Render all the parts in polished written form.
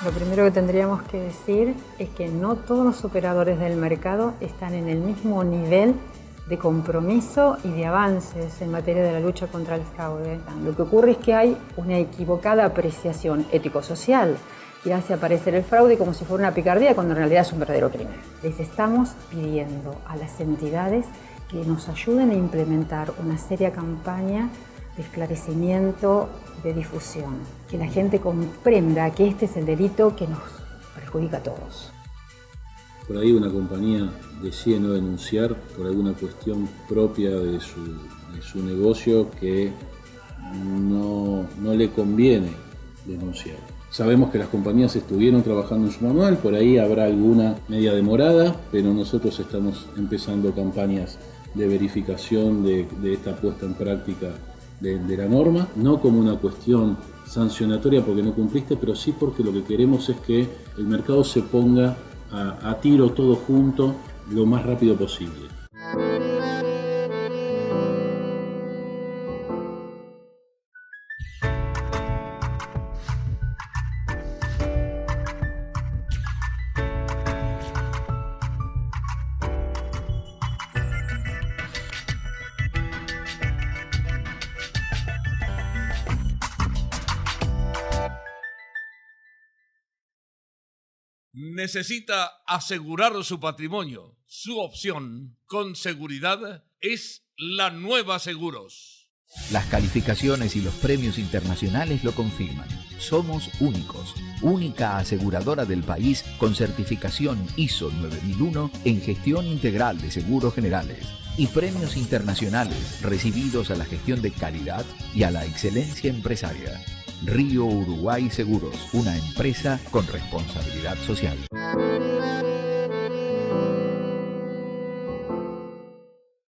Lo primero que tendríamos que decir es que no todos los operadores del mercado están en el mismo nivel de compromiso y de avances en materia de la lucha contra el fraude. Lo que ocurre es que hay una equivocada apreciación ético-social que hace aparecer el fraude como si fuera una picardía cuando en realidad es un verdadero crimen. Les estamos pidiendo a las entidades que nos ayuden a implementar una seria campaña de esclarecimiento, de difusión, que la gente comprenda que este es el delito que nos perjudica a todos. Por ahí una compañía decide no denunciar por alguna cuestión propia de su negocio que no le conviene denunciar. Sabemos que las compañías estuvieron trabajando en su manual, por ahí habrá alguna media demorada, pero nosotros estamos empezando campañas de verificación de esta puesta en práctica de la norma, no como una cuestión sancionatoria porque no cumpliste, pero sí porque lo que queremos es que el mercado se ponga a tiro todo junto lo más rápido posible. Necesita asegurar su patrimonio. Su opción, con seguridad, es La Nueva Seguros. Las calificaciones y los premios internacionales lo confirman. Somos únicos, única aseguradora del país con certificación ISO 9001 en gestión integral de seguros generales y premios internacionales recibidos a la gestión de calidad y a la excelencia empresaria. Río Uruguay Seguros, una empresa con responsabilidad social.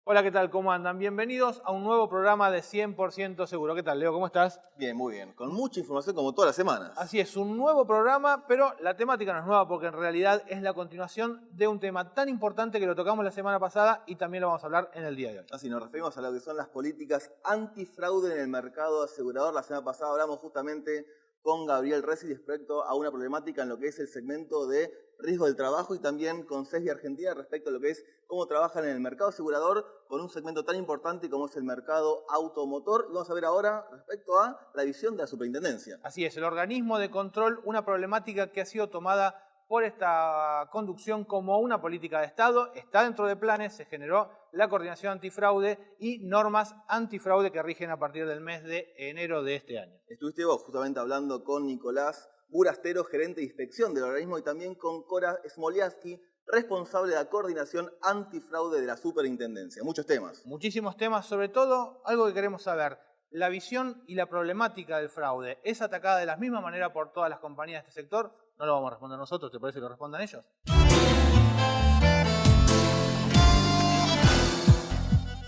Hola, ¿qué tal? ¿Cómo andan? Bienvenidos a un nuevo programa de 100% Seguro. ¿Qué tal, Leo? ¿Cómo estás? Bien, muy bien. Con mucha información como todas las semanas. Así es, un nuevo programa, pero la temática no es nueva porque en realidad es la continuación de un tema tan importante que lo tocamos la semana pasada y también lo vamos a hablar en el día de hoy. Así nos referimos a lo que son las políticas antifraude en el mercado asegurador. La semana pasada hablamos justamente con Gabriel Resi respecto a una problemática en lo que es el segmento de riesgo del trabajo y también con CESBI Argentina respecto a lo que es cómo trabajan en el mercado asegurador con un segmento tan importante como es el mercado automotor. Y vamos a ver ahora respecto a la visión de la superintendencia. Así es, el organismo de control, una problemática que ha sido tomada por esta conducción como una política de Estado, está dentro de planes, se generó la coordinación antifraude y normas antifraude que rigen a partir del mes de enero de este año. Estuviste vos justamente hablando con Nicolás Burastero, gerente de inspección del organismo, y también con Cora Smoliaski, responsable de la coordinación antifraude de la superintendencia. Muchos temas. Muchísimos temas, sobre todo algo que queremos saber. La visión y la problemática del fraude, ¿es atacada de la misma manera por todas las compañías de este sector? No lo vamos a responder nosotros, ¿te parece que lo respondan ellos?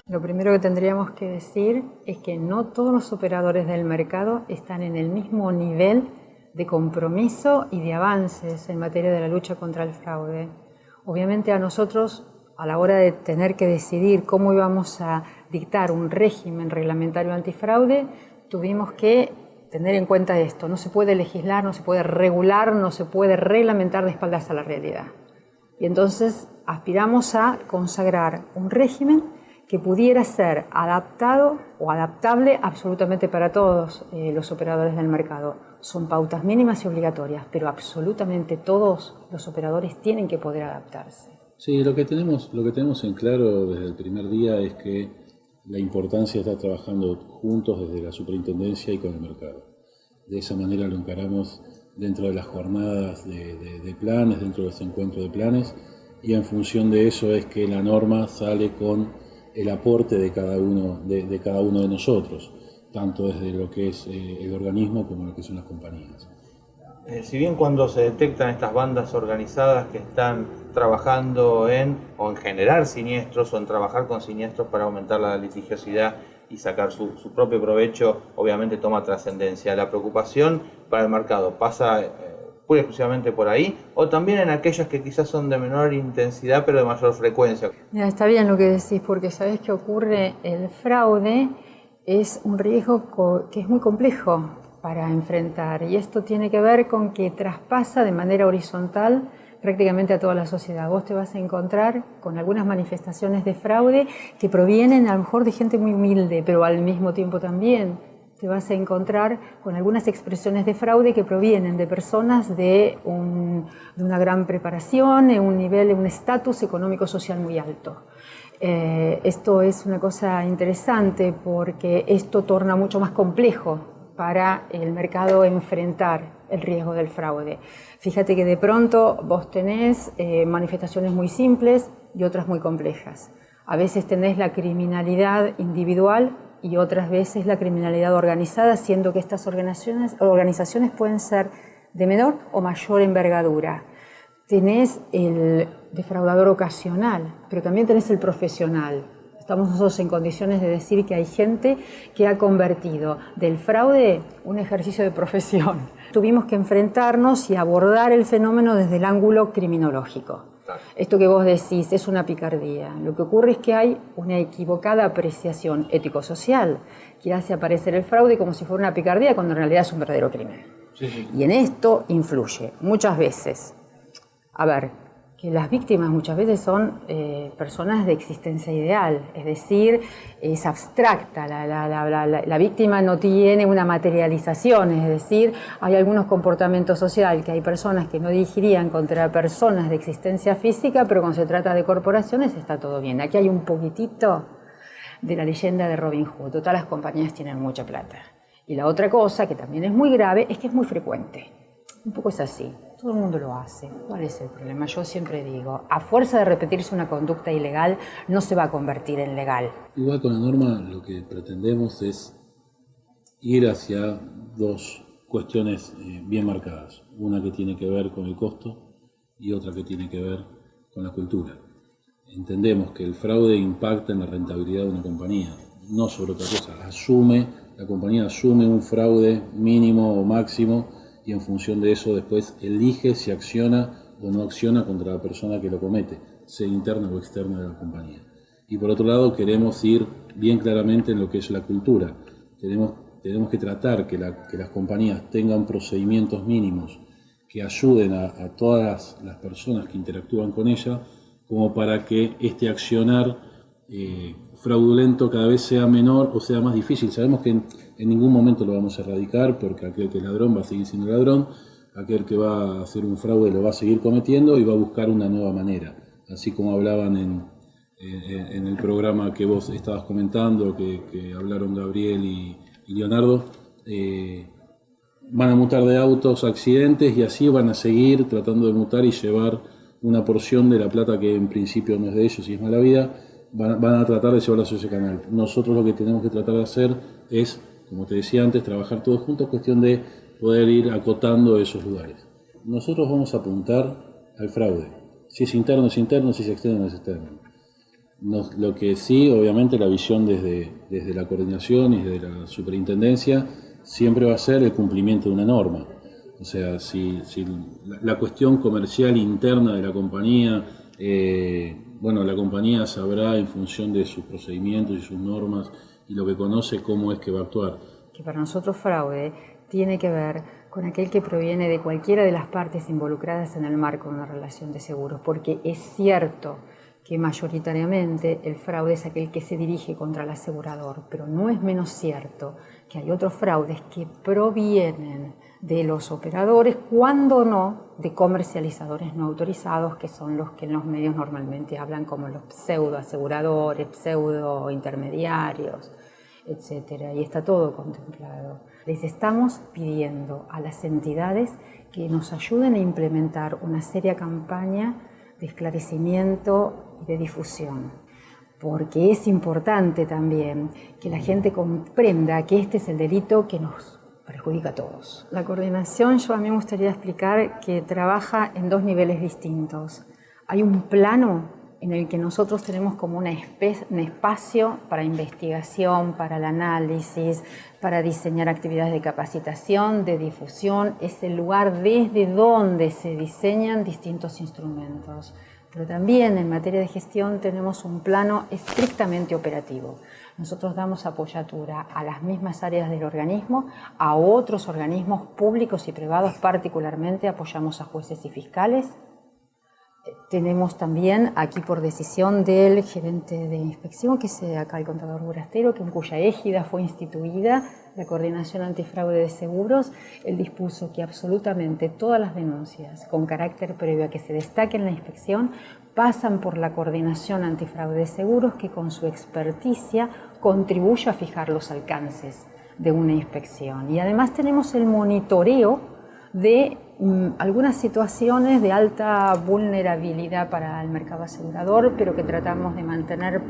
Lo primero que tendríamos que decir es que no todos los operadores del mercado están en el mismo nivel de compromiso y de avances en materia de la lucha contra el fraude. Obviamente a nosotros, a la hora de tener que decidir cómo íbamos a dictar un régimen reglamentario antifraude, tuvimos que tener en cuenta esto. No se puede legislar, no se puede regular, no se puede reglamentar de espaldas a la realidad. Y entonces aspiramos a consagrar un régimen que pudiera ser adaptado o adaptable absolutamente para todos los operadores del mercado. Son pautas mínimas y obligatorias, pero absolutamente todos los operadores tienen que poder adaptarse. Sí, lo que tenemos en claro desde el primer día es que la importancia de estar trabajando juntos desde la superintendencia y con el mercado. De esa manera lo encaramos dentro de las jornadas de planes, dentro de los encuentros de planes, y en función de eso es que la norma sale con el aporte de cada uno de nosotros, tanto desde lo que es el organismo como lo que son las compañías. Si bien cuando se detectan estas bandas organizadas que están trabajando en generar siniestros o en trabajar con siniestros para aumentar la litigiosidad y sacar su propio provecho, obviamente toma trascendencia. La preocupación para el mercado pasa pura y exclusivamente por ahí, o también en aquellas que quizás son de menor intensidad pero de mayor frecuencia. Mira, está bien lo que decís, porque sabés que ocurre el fraude, es un riesgo que es muy complejo para enfrentar, y esto tiene que ver con que traspasa de manera horizontal prácticamente a toda la sociedad. Vos te vas a encontrar con algunas manifestaciones de fraude que provienen a lo mejor de gente muy humilde, pero al mismo tiempo también te vas a encontrar con algunas expresiones de fraude que provienen de personas de una gran preparación, de un nivel, de un estatus económico-social muy alto. Esto es una cosa interesante porque esto torna mucho más complejo para el mercado enfrentar el riesgo del fraude. Fíjate que de pronto vos tenés manifestaciones muy simples y otras muy complejas. A veces tenés la criminalidad individual y otras veces la criminalidad organizada, siendo que estas organizaciones pueden ser de menor o mayor envergadura. Tenés el defraudador ocasional, pero también tenés el profesional. Estamos nosotros en condiciones de decir que hay gente que ha convertido del fraude un ejercicio de profesión. Tuvimos que enfrentarnos y abordar el fenómeno desde el ángulo criminológico. Esto que vos decís es una picardía. Lo que ocurre es que hay una equivocada apreciación ético-social que hace aparecer el fraude como si fuera una picardía cuando en realidad es un verdadero crimen. Sí. Y en esto influye muchas veces. A ver, que las víctimas muchas veces son personas de existencia ideal, es decir, es abstracta, la víctima no tiene una materialización, es decir, hay algunos comportamientos sociales que hay personas que no dirigirían contra personas de existencia física, pero cuando se trata de corporaciones está todo bien. Aquí hay un poquitito de la leyenda de Robin Hood, todas las compañías tienen mucha plata. Y la otra cosa, que también es muy grave, es que es muy frecuente. Un poco es así, todo el mundo lo hace. ¿Cuál es el problema? Yo siempre digo, a fuerza de repetirse una conducta ilegal, no se va a convertir en legal. Igual con la norma lo que pretendemos es ir hacia dos cuestiones bien marcadas. Una que tiene que ver con el costo y otra que tiene que ver con la cultura. Entendemos que el fraude impacta en la rentabilidad de una compañía, no sobre otra cosa. La compañía asume un fraude mínimo o máximo y en función de eso después elige si acciona o no acciona contra la persona que lo comete, sea interna o externa de la compañía. Y por otro lado queremos ir bien claramente en lo que es la cultura. Tenemos que tratar que las compañías tengan procedimientos mínimos que ayuden a todas las personas que interactúan con ella, como para que este accionar fraudulento cada vez sea menor o sea más difícil. Sabemos que en ningún momento lo vamos a erradicar, porque aquel que es ladrón va a seguir siendo ladrón, aquel que va a hacer un fraude lo va a seguir cometiendo y va a buscar una nueva manera. Así como hablaban en el programa que vos estabas comentando, que hablaron Gabriel y Leonardo, van a mutar de autos accidentes y así van a seguir tratando de mutar y llevar una porción de la plata que en principio no es de ellos y es mala vida. Van a tratar de llevarlo hacia ese canal. Nosotros lo que tenemos que tratar de hacer es, como te decía antes, trabajar todos juntos, cuestión de poder ir acotando esos lugares. Nosotros vamos a apuntar al fraude. Si es interno, es interno, si es externo, es externo. Lo que sí, obviamente, la visión desde la coordinación y desde la superintendencia siempre va a ser el cumplimiento de una norma. O sea, si la cuestión comercial interna de la compañía, la compañía sabrá en función de sus procedimientos y sus normas y lo que conoce cómo es que va a actuar. Que para nosotros fraude tiene que ver con aquel que proviene de cualquiera de las partes involucradas en el marco de una relación de seguros, porque es cierto que mayoritariamente el fraude es aquel que se dirige contra el asegurador, pero no es menos cierto que hay otros fraudes que provienen de los operadores, cuando no de comercializadores no autorizados, que son los que en los medios normalmente hablan como los pseudo aseguradores, pseudo intermediarios, etcétera, y está todo contemplado. Les estamos pidiendo a las entidades que nos ayuden a implementar una seria campaña de esclarecimiento y de difusión, porque es importante también que la gente comprenda que este es el delito que nos perjudica a todos. La coordinación, a mí me gustaría explicar que trabaja en dos niveles distintos. Hay un plano en el que nosotros tenemos como un espacio para investigación, para el análisis, para diseñar actividades de capacitación, de difusión. Es el lugar desde donde se diseñan distintos instrumentos. Pero también en materia de gestión tenemos un plano estrictamente operativo. Nosotros damos apoyatura a las mismas áreas del organismo, a otros organismos públicos y privados, particularmente apoyamos a jueces y fiscales. Tenemos también aquí por decisión del gerente de inspección, que es acá el contador Burastero, que en cuya égida fue instituida la Coordinación Antifraude de Seguros. Él dispuso que absolutamente todas las denuncias con carácter previo a que se destaque en la inspección pasan por la Coordinación Antifraude de Seguros, que con su experticia contribuye a fijar los alcances de una inspección. Y además tenemos el monitoreo de algunas situaciones de alta vulnerabilidad para el mercado asegurador, pero que tratamos de mantener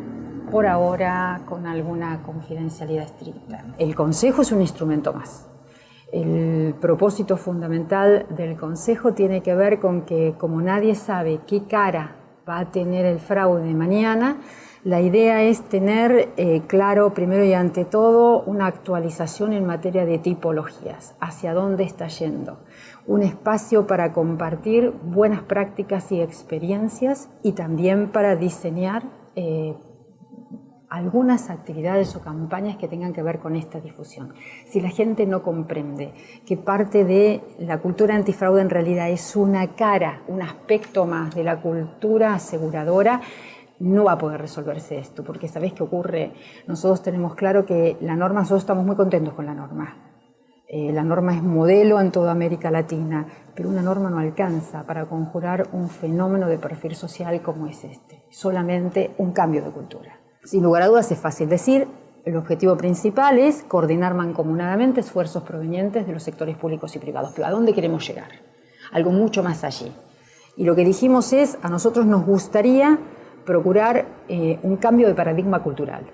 por ahora con alguna confidencialidad estricta. El Consejo es un instrumento más. El propósito fundamental del Consejo tiene que ver con que, como nadie sabe qué cara va a tener el fraude mañana, la idea es tener claro, primero y ante todo, una actualización en materia de tipologías, hacia dónde está yendo. Un espacio para compartir buenas prácticas y experiencias y también para diseñar algunas actividades o campañas que tengan que ver con esta difusión. Si la gente no comprende que parte de la cultura antifraude en realidad es una cara, un aspecto más de la cultura aseguradora, no va a poder resolverse esto, porque ¿sabés qué ocurre? Nosotros tenemos claro que la norma, nosotros estamos muy contentos con la norma. La norma es modelo en toda América Latina, pero una norma no alcanza para conjurar un fenómeno de perfil social como es este. Solamente un cambio de cultura. Sin lugar a dudas es fácil decir, el objetivo principal es coordinar mancomunadamente esfuerzos provenientes de los sectores públicos y privados. Pero ¿a dónde queremos llegar? Algo mucho más allí. Y lo que dijimos es, a nosotros nos gustaría procurar un cambio de paradigma cultural.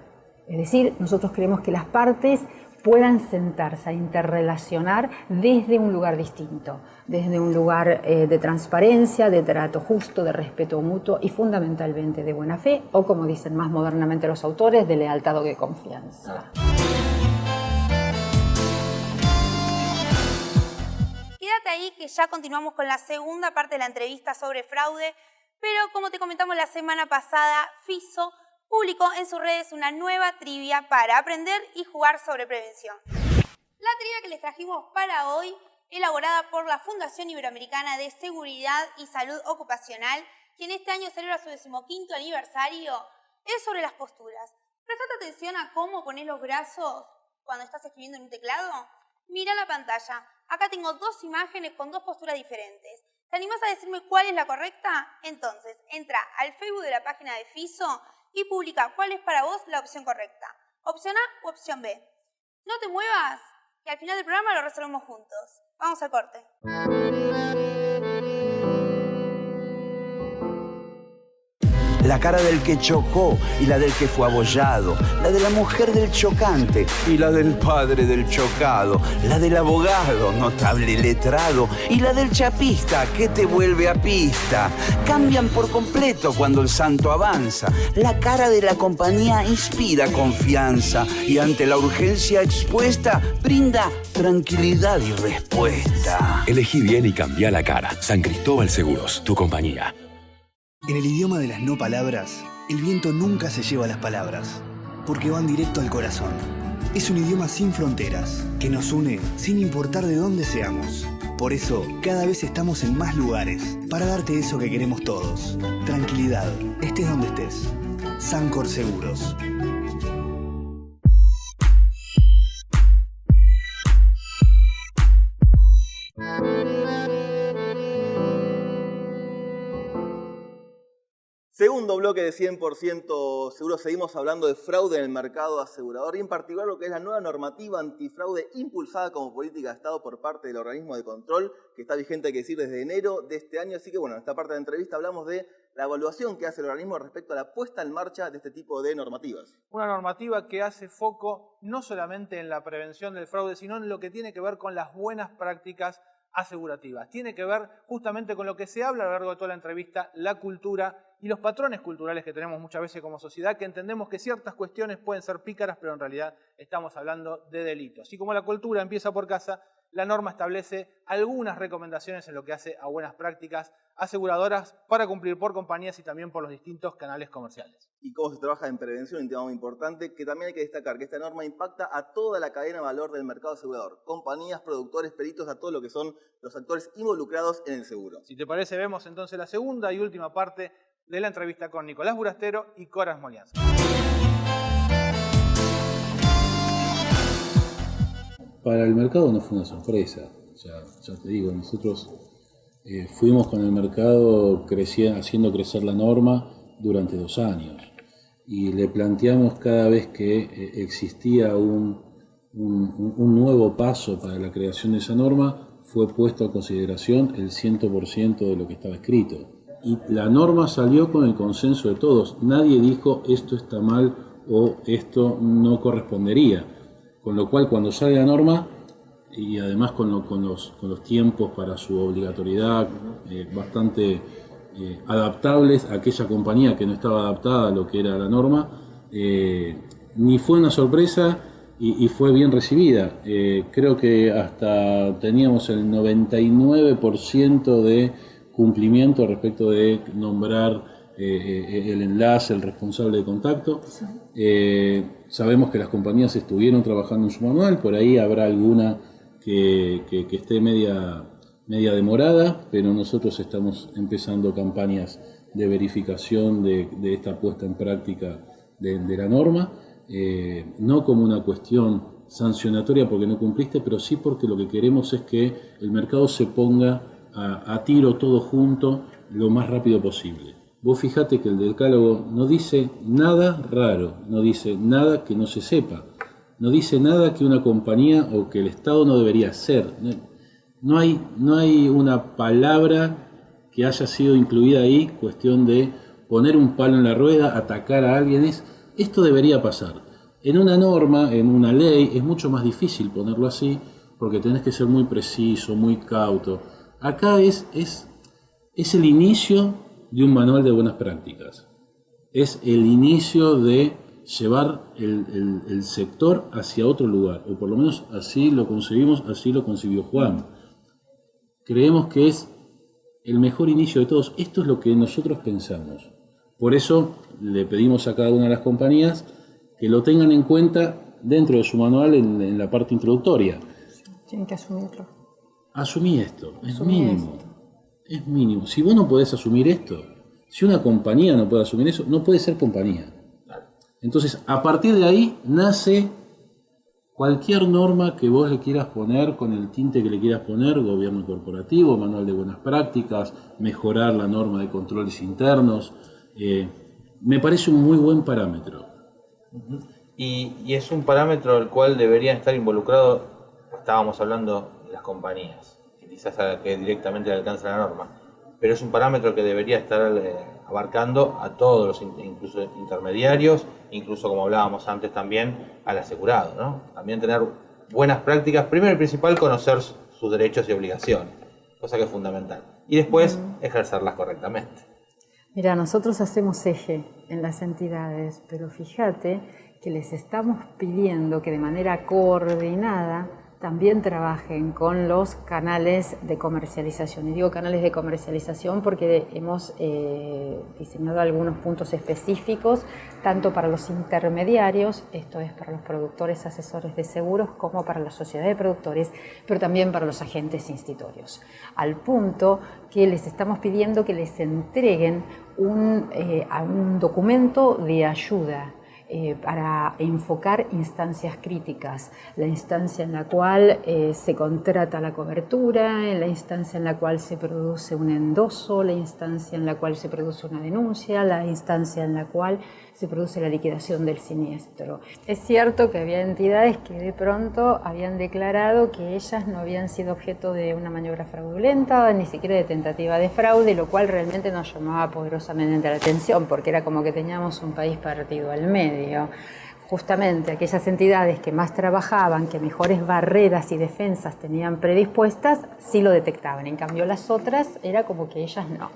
Es decir, nosotros queremos que las partes puedan sentarse a interrelacionar desde un lugar distinto, desde un lugar de transparencia, de trato justo, de respeto mutuo y fundamentalmente de buena fe, o como dicen más modernamente los autores, de lealtad o de confianza. Quédate ahí que ya continuamos con la segunda parte de la entrevista sobre fraude, pero como te comentamos la semana pasada, FISO publicó en sus redes una nueva trivia para aprender y jugar sobre prevención. La trivia que les trajimos para hoy, elaborada por la Fundación Iberoamericana de Seguridad y Salud Ocupacional, quien este año celebra su 15º aniversario, es sobre las posturas. Prestate atención a cómo pones los brazos cuando estás escribiendo en un teclado. Mira la pantalla. Acá tengo dos imágenes con dos posturas diferentes. ¿Te animás a decirme cuál es la correcta? Entonces, entra al Facebook de la página de FISO y publica cuál es para vos la opción correcta. ¿Opción A o opción B? No te muevas, que al final del programa lo resolvemos juntos. Vamos al corte. La cara del que chocó y la del que fue abollado, la de la mujer del chocante y la del padre del chocado, la del abogado, notable letrado, y la del chapista que te vuelve a pista. Cambian por completo cuando el santo avanza. La cara de la compañía inspira confianza y ante la urgencia expuesta brinda tranquilidad y respuesta. Elegí bien y cambia la cara. San Cristóbal Seguros, tu compañía. En el idioma de las no palabras, el viento nunca se lleva las palabras, porque van directo al corazón. Es un idioma sin fronteras, que nos une sin importar de dónde seamos. Por eso, cada vez estamos en más lugares, para darte eso que queremos todos. Tranquilidad, estés donde estés. Sancor Seguros. Segundo bloque de 100% seguro, seguimos hablando de fraude en el mercado asegurador y en particular lo que es la nueva normativa antifraude impulsada como política de Estado por parte del organismo de control, que está vigente, hay que decir, desde enero de este año. Así que bueno, en esta parte de la entrevista hablamos de la evaluación que hace el organismo respecto a la puesta en marcha de este tipo de normativas. Una normativa que hace foco no solamente en la prevención del fraude, sino en lo que tiene que ver con las buenas prácticas asegurativas. Tiene que ver justamente con lo que se habla a lo largo de toda la entrevista, la cultura y los patrones culturales que tenemos muchas veces como sociedad, que entendemos que ciertas cuestiones pueden ser pícaras, pero en realidad estamos hablando de delitos. Así como la cultura empieza por casa, la norma establece algunas recomendaciones en lo que hace a buenas prácticas aseguradoras para cumplir por compañías y también por los distintos canales comerciales. Y cómo se trabaja en prevención, un tema muy importante, que también hay que destacar que esta norma impacta a toda la cadena de valor del mercado asegurador, compañías, productores, peritos, a todo lo que son los actores involucrados en el seguro. Si te parece, vemos entonces la segunda y última parte de la entrevista con Nicolás Burastero y Cora Smolianski. Para el mercado no fue una sorpresa, ya te digo, nosotros fuimos con el mercado haciendo crecer la norma durante 2 años y le planteamos cada vez que existía un nuevo paso para la creación de esa norma, fue puesto a consideración el 100% de lo que estaba escrito. Y la norma salió con el consenso de todos, nadie dijo esto está mal o esto no correspondería. Con lo cual, cuando sale la norma, y además con los tiempos para su obligatoriedad bastante adaptables a aquella compañía que no estaba adaptada a lo que era la norma, ni fue una sorpresa y fue bien recibida. Creo que hasta teníamos el 99% de cumplimiento respecto de nombrar el enlace, el responsable de contacto. Sabemos que las compañías estuvieron trabajando en su manual, por ahí habrá alguna que esté media demorada, pero nosotros estamos empezando campañas de verificación de esta puesta en práctica de la norma, no como una cuestión sancionatoria porque no cumpliste, pero sí porque lo que queremos es que el mercado se ponga a tiro todo junto lo más rápido posible. Vos fijate que el decálogo no dice nada raro, no dice nada que no se sepa, no dice nada que una compañía o que el Estado no debería hacer. No hay una palabra que haya sido incluida ahí, cuestión de poner un palo en la rueda, atacar a alguien. Esto debería pasar. En una norma, en una ley, es mucho más difícil ponerlo así porque tenés que ser muy preciso, muy cauto. Acá es el inicio de un manual de buenas prácticas. Es el inicio de llevar el sector hacia otro lugar, o por lo menos así lo concebimos, así lo concibió Juan. Creemos que es el mejor inicio de todos. Esto es lo que nosotros pensamos. Por eso le pedimos a cada una de las compañías que lo tengan en cuenta dentro de su manual en la parte introductoria. Tienen que asumirlo. Asumí esto, es mínimo. Es mínimo. Si vos no podés asumir esto, si una compañía no puede asumir eso, no puede ser compañía. Entonces, a partir de ahí nace cualquier norma que vos le quieras poner, con el tinte que le quieras poner, gobierno corporativo, manual de buenas prácticas, mejorar la norma de controles internos. Me parece un muy buen parámetro. Y es un parámetro al cual deberían estar involucrados, estábamos hablando de las compañías, que quizás que directamente le alcanza la norma, pero es un parámetro que debería estar abarcando a todos los incluso intermediarios, incluso como hablábamos antes también al asegurado, ¿no? También tener buenas prácticas, primero y principal conocer sus derechos y obligaciones, cosa que es fundamental, y después ejercerlas correctamente. Mira, nosotros hacemos eje en las entidades, pero fíjate que les estamos pidiendo que de manera coordinada también trabajen con los canales de comercialización. Y digo canales de comercialización porque hemos diseñado algunos puntos específicos, tanto para los intermediarios, esto es para los productores asesores de seguros, como para la sociedad de productores, pero también para los agentes institutorios. Al punto que les estamos pidiendo que les entreguen un documento de ayuda para enfocar instancias críticas, la instancia en la cual se contrata la cobertura, en la instancia en la cual se produce un endoso, la instancia en la cual se produce una denuncia, la instancia en la cual se produce la liquidación del siniestro. Es cierto que había entidades que de pronto habían declarado que ellas no habían sido objeto de una maniobra fraudulenta, ni siquiera de tentativa de fraude, lo cual realmente nos llamaba poderosamente la atención, porque era como que teníamos un país partido al medio. Justamente aquellas entidades que más trabajaban, que mejores barreras y defensas tenían predispuestas, sí lo detectaban. En cambio las otras era como que ellas no.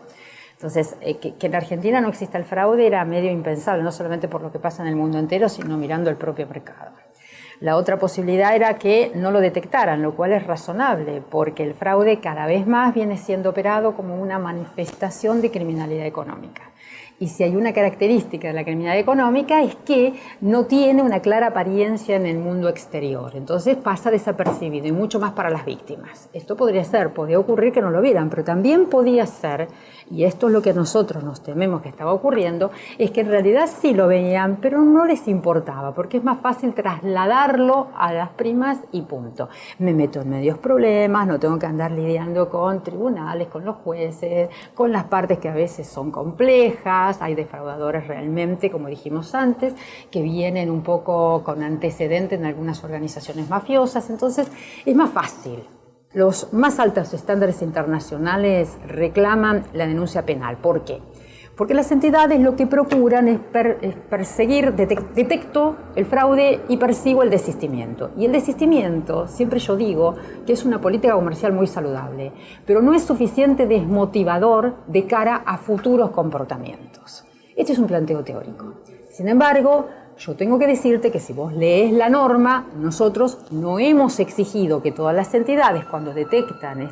Entonces, que en Argentina no exista el fraude era medio impensable, no solamente por lo que pasa en el mundo entero, sino mirando el propio mercado. La otra posibilidad era que no lo detectaran, lo cual es razonable, porque el fraude cada vez más viene siendo operado como una manifestación de criminalidad económica. Y si hay una característica de la criminalidad económica es que no tiene una clara apariencia en el mundo exterior. Entonces pasa desapercibido y mucho más para las víctimas. Esto podría ocurrir que no lo vieran, pero también podía ser, y esto es lo que nosotros nos tememos que estaba ocurriendo, es que en realidad sí lo veían, pero no les importaba, porque es más fácil trasladarlo a las primas y punto. Me meto en medios problemas, no tengo que andar lidiando con tribunales, con los jueces, con las partes que a veces son complejas. Hay defraudadores realmente, como dijimos antes, que vienen un poco con antecedentes en algunas organizaciones mafiosas, entonces es más fácil. Los más altos estándares internacionales reclaman la denuncia penal. ¿Por qué? Porque las entidades lo que procuran es perseguir, detecto el fraude y persigo el desistimiento. Y el desistimiento, siempre yo digo que es una política comercial muy saludable, pero no es suficiente desmotivador de cara a futuros comportamientos. Este es un planteo teórico. Sin embargo, yo tengo que decirte que si vos lees la norma, nosotros no hemos exigido que todas las entidades, cuando detectan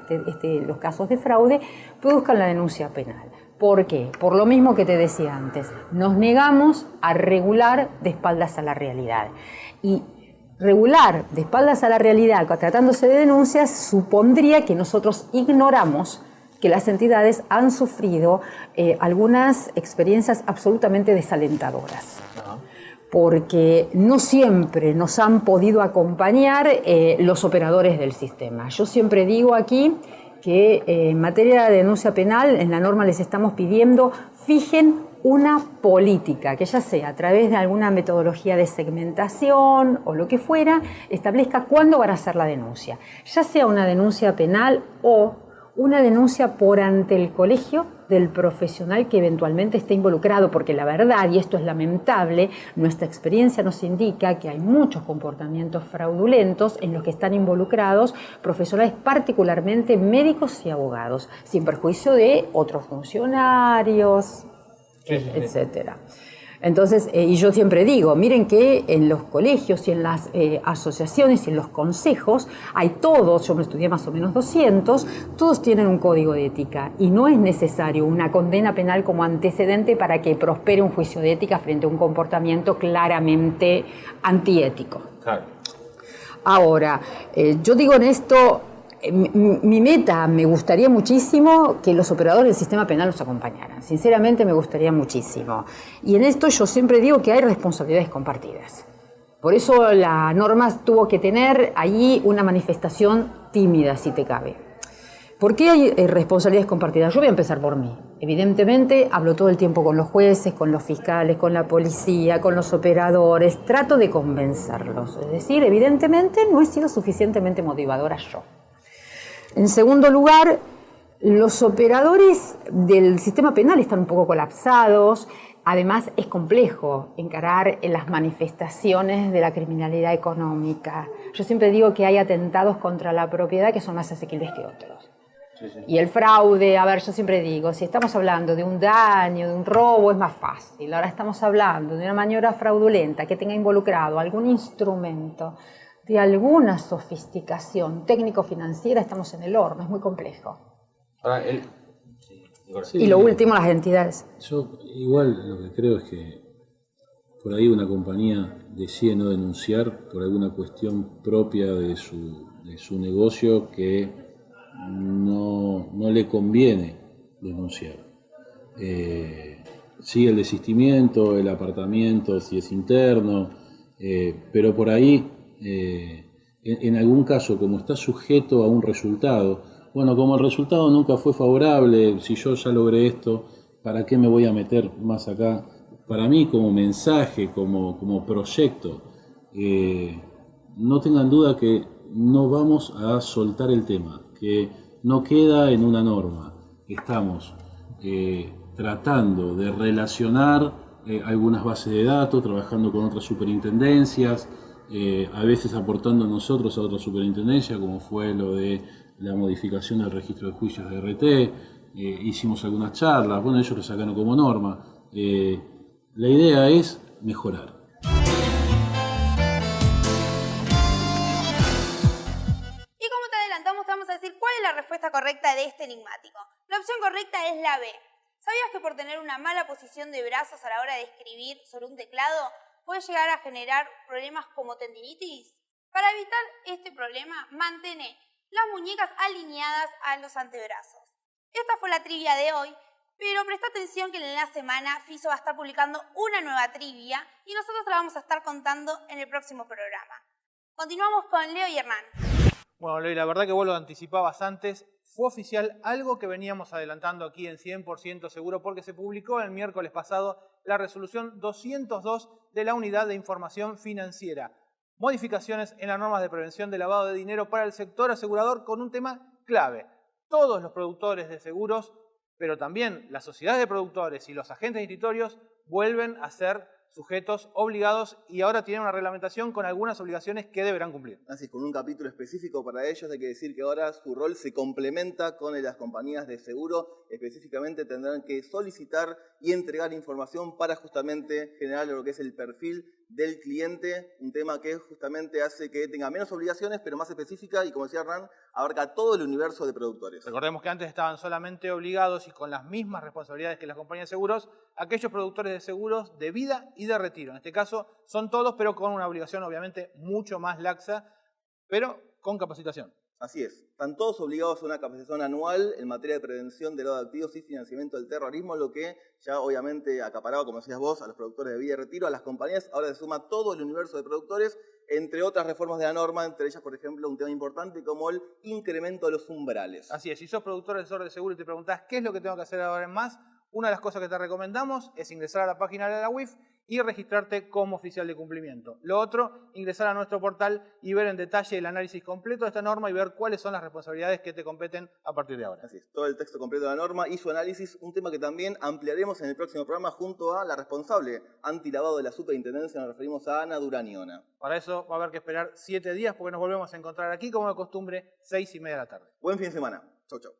los casos de fraude, produzcan la denuncia penal. ¿Por qué? Por lo mismo que te decía antes, nos negamos a regular de espaldas a la realidad. Y regular de espaldas a la realidad, tratándose de denuncias, supondría que nosotros ignoramos que las entidades han sufrido algunas experiencias absolutamente desalentadoras. Porque no siempre nos han podido acompañar los operadores del sistema. Yo siempre digo aquí que en materia de denuncia penal, en la norma les estamos pidiendo, fijen una política, que ya sea a través de alguna metodología de segmentación o lo que fuera, establezca cuándo van a hacer la denuncia. Ya sea una denuncia penal o una denuncia por ante el colegio del profesional que eventualmente esté involucrado, porque la verdad, y esto es lamentable, nuestra experiencia nos indica que hay muchos comportamientos fraudulentos en los que están involucrados profesionales, particularmente médicos y abogados, sin perjuicio de otros funcionarios, etcétera. Entonces, y yo siempre digo, miren que en los colegios y en las asociaciones y en los consejos hay todos, yo me estudié más o menos 200, todos tienen un código de ética y no es necesario una condena penal como antecedente para que prospere un juicio de ética frente a un comportamiento claramente antiético. Claro. Ahora, yo digo en esto, mi meta, me gustaría muchísimo que los operadores del sistema penal nos acompañaran. Sinceramente me gustaría muchísimo. Y en esto yo siempre digo que hay responsabilidades compartidas. Por eso la norma tuvo que tener allí una manifestación tímida, si te cabe. ¿Por qué hay responsabilidades compartidas? Yo voy a empezar por mí. Evidentemente hablo todo el tiempo con los jueces, con los fiscales, con la policía, con los operadores. Trato de convencerlos. Es decir, evidentemente no he sido suficientemente motivadora yo. En segundo lugar, los operadores del sistema penal están un poco colapsados. Además, es complejo encarar las manifestaciones de la criminalidad económica. Yo siempre digo que hay atentados contra la propiedad que son más asequibles que otros. Sí, sí. Y el fraude, a ver, yo siempre digo, si estamos hablando de un daño, de un robo, es más fácil. Ahora estamos hablando de una maniobra fraudulenta que tenga involucrado algún instrumento de alguna sofisticación técnico-financiera, estamos en el horno, es muy complejo. Ahora, y lo último, las entidades. Yo igual lo que creo es que por ahí una compañía decide no denunciar por alguna cuestión propia de su negocio que no le conviene denunciar. Sigue el desistimiento, el apartamiento, si es interno, pero por ahí en algún caso, como está sujeto a un resultado, bueno, como el resultado nunca fue favorable, si yo ya logré esto, ¿para qué me voy a meter más acá? Para mí, como mensaje, como proyecto, no tengan duda que no vamos a soltar el tema, que no queda en una norma. Estamos tratando de relacionar algunas bases de datos, trabajando con otras superintendencias, a veces aportando nosotros a otra superintendencia, como fue lo de la modificación del registro de juicios de RT, hicimos algunas charlas, bueno, ellos lo sacaron como norma. La idea es mejorar. vos te vamos a decir cuál es la respuesta correcta de este enigmático. La opción correcta es la B. ¿Sabías que por tener una mala posición de brazos a la hora de escribir sobre un teclado puede llegar a generar problemas como tendinitis? Para evitar este problema, mantén las muñecas alineadas a los antebrazos. Esta fue la trivia de hoy, pero presta atención que en la semana Fiso va a estar publicando una nueva trivia y nosotros te la vamos a estar contando en el próximo programa. Continuamos con Leo y Hernán. Bueno, Leo, la verdad que vos lo anticipabas antes. Fue oficial algo que veníamos adelantando aquí en 100% seguro porque se publicó el miércoles pasado la resolución 202 de la Unidad de Información Financiera. Modificaciones en las normas de prevención de lavado de dinero para el sector asegurador con un tema clave. Todos los productores de seguros, pero también las sociedades de productores y los agentes institutorios vuelven a ser sujetos obligados y ahora tienen una reglamentación con algunas obligaciones que deberán cumplir. Así es, con un capítulo específico para ellos. Hay que decir que ahora su rol se complementa con el de las compañías de seguro. Específicamente tendrán que solicitar y entregar información para justamente generar lo que es el perfil del cliente, un tema que justamente hace que tenga menos obligaciones, pero más específica y, como decía Hernán, abarca todo el universo de productores. Recordemos que antes estaban solamente obligados y con las mismas responsabilidades que las compañías de seguros, aquellos productores de seguros de vida y de retiro. En este caso son todos, pero con una obligación obviamente mucho más laxa, pero con capacitación. Así es, están todos obligados a una capacitación anual en materia de prevención de lavado de activos y financiamiento del terrorismo, lo que ya obviamente acaparaba, como decías vos, a los productores de vida y retiro, a las compañías. Ahora se suma todo el universo de productores, entre otras reformas de la norma, entre ellas, por ejemplo, un tema importante como el incremento de los umbrales. Así es, si sos productor asesor de seguro y te preguntás qué es lo que tengo que hacer ahora en más, una de las cosas que te recomendamos es ingresar a la página de la UIF y registrarte como oficial de cumplimiento. Lo otro, ingresar a nuestro portal y ver en detalle el análisis completo de esta norma y ver cuáles son las responsabilidades que te competen a partir de ahora. Así es, todo el texto completo de la norma y su análisis, un tema que también ampliaremos en el próximo programa junto a la responsable antilavado de la superintendencia, nos referimos a Ana Duraniona. Para eso va a haber que esperar 7 días porque nos volvemos a encontrar aquí como de costumbre, 6:30 de la tarde. Buen fin de semana. Chau, chau.